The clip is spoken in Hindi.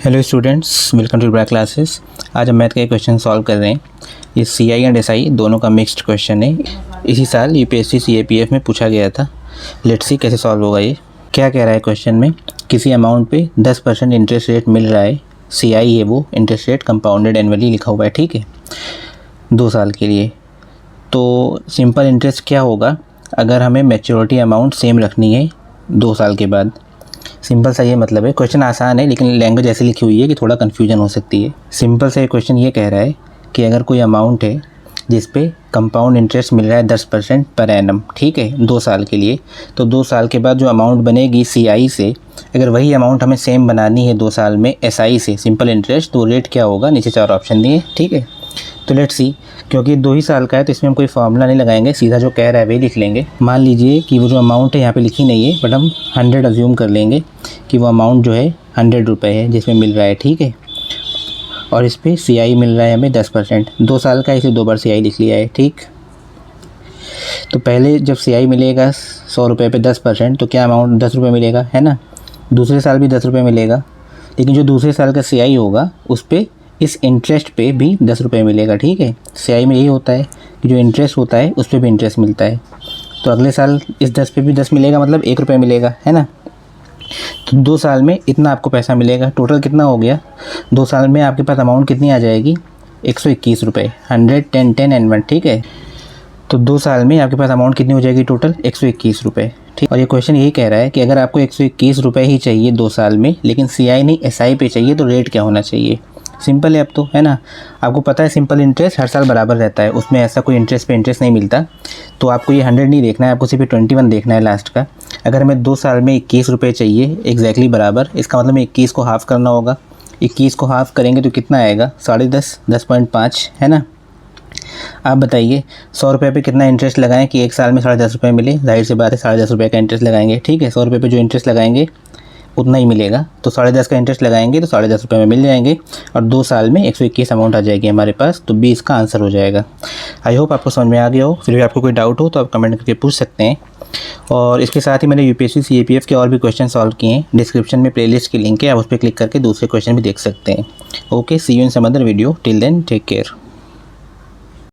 Hello students, welcome to Brac classes. आज हम मैथ का एक क्वेश्चन सॉल्व कर रहे हैं। ये CI एंड SI दोनों का मिक्स्ड क्वेश्चन है। इसी साल UPSC CAPF में पूछा गया था। लेट्स सी कैसे सॉल्व होगा ये। क्या कह रहा है क्वेश्चन में, किसी अमाउंट पे 10% इंटरेस्ट रेट मिल रहा है। CI है वो, इंटरेस्ट रेट कंपाउंडेड एनुअली लिखा हुआ है, ठीक है, 2 साल के लिए। तो सिंपल इंटरेस्ट क्या होगा अगर हमें मैच्योरिटी अमाउंट सेम रखनी है 2 साल के बाद। सिंपल सा ये मतलब है। क्वेश्चन आसान है लेकिन लैंग्वेज ऐसी लिखी हुई है कि थोड़ा कन्फ्यूजन हो सकती है। सिंपल सा ये क्वेश्चन ये कह रहा है कि अगर कोई अमाउंट है जिस पे कंपाउंड इंटरेस्ट मिल रहा है 10% पर एनम, ठीक है, 2 साल के लिए, तो 2 साल के बाद जो अमाउंट बनेगी CI से, अगर वही अमाउंट हमें सेम बनानी है 2 साल में SI से, सिंपल इंटरेस्ट, तो रेट क्या होगा। नीचे 4 ऑप्शन दिए, ठीक है। तो लेट्स सी, क्योंकि 2 ही साल का है तो इसमें हम कोई फार्मूला नहीं लगाएंगे, सीधा जो कह रहा है वही लिख लेंगे। मान लीजिए कि वो जो अमाउंट है यहाँ पे लिखी नहीं है, बट हम 100 अज्यूम कर लेंगे कि वो अमाउंट जो है 100 रुपये है जिसमें मिल रहा है, ठीक है। और इस पर CI मिल रहा है हमें 10%, 2 साल का, इसे 2 बार CI लिख लिया है, ठीक। तो पहले जब CI मिलेगा 100 रुपये पे 10%, तो क्या अमाउंट 10 रुपये मिलेगा, है ना। दूसरे साल भी 10 रुपये मिलेगा, लेकिन जो दूसरे साल का CI होगा उस पर, इस इंटरेस्ट पे भी 10 रुपये मिलेगा, ठीक है। CI में यही होता है कि जो इंटरेस्ट होता है उस पर भी इंटरेस्ट मिलता है। तो अगले साल इस 10 पे भी 10 मिलेगा, मतलब 1 रुपये मिलेगा, है ना। तो 2 साल में इतना आपको पैसा मिलेगा। टोटल कितना हो गया 2 साल में, आपके पास अमाउंट कितनी आ जाएगी, 121 रुपये, 100, 10, 10 एंड 1, ठीक है। तो 2 साल में आपके पास अमाउंट कितनी हो जाएगी टोटल, 121 रुपये, ठीक। और ये क्वेश्चन यही कह रहा है कि अगर आपको 121 रुपये ही चाहिए 2 साल में, लेकिन CI नहीं SI पे चाहिए, तो रेट क्या होना चाहिए। सिंपल है अब तो, है ना। आपको पता है सिंपल इंटरेस्ट हर साल बराबर रहता है, उसमें ऐसा कोई इंटरेस्ट पे इंटरेस्ट नहीं मिलता। तो आपको ये 100 नहीं देखना है, आपको सिर्फ 21 देखना है लास्ट का। अगर हमें 2 साल में 21 रुपये चाहिए एग्जैक्टली बराबर, इसका मतलब 21 को हाफ़ करना होगा। 21 को हाफ़ करेंगे तो कितना आएगा, 10.5, 10.5, है ना। आप बताइए 100 रुपये पे कितना इंटरेस्ट लगाएं कि 1 साल में 10.5 रुपये मिले। जाहिर सी बात है 10.5 रुपये का इंटरेस्ट लगाएंगे, ठीक है। 100 रुपये पे जो इंटरेस्ट लगाएंगे उतना ही मिलेगा, तो 10.5 का इंटरेस्ट लगाएंगे तो 10.5 रुपये में मिल जाएंगे, और 2 साल में 121 अमाउंट आ जाएगी हमारे पास। तो 20 का आंसर हो जाएगा। आई होप आपको समझ में आ गया हो। फिर भी आपको कोई डाउट हो तो आप कमेंट करके पूछ सकते हैं। और इसके साथ ही मैंने UPSC CAPF के और भी क्वेश्चन सॉल्व किए हैं। डिस्क्रिप्शन में प्लेलिस्ट की लिंक है, आप उस पर क्लिक करके दूसरे क्वेश्चन भी देख सकते हैं। Okay, see you in some other video. Till then take care.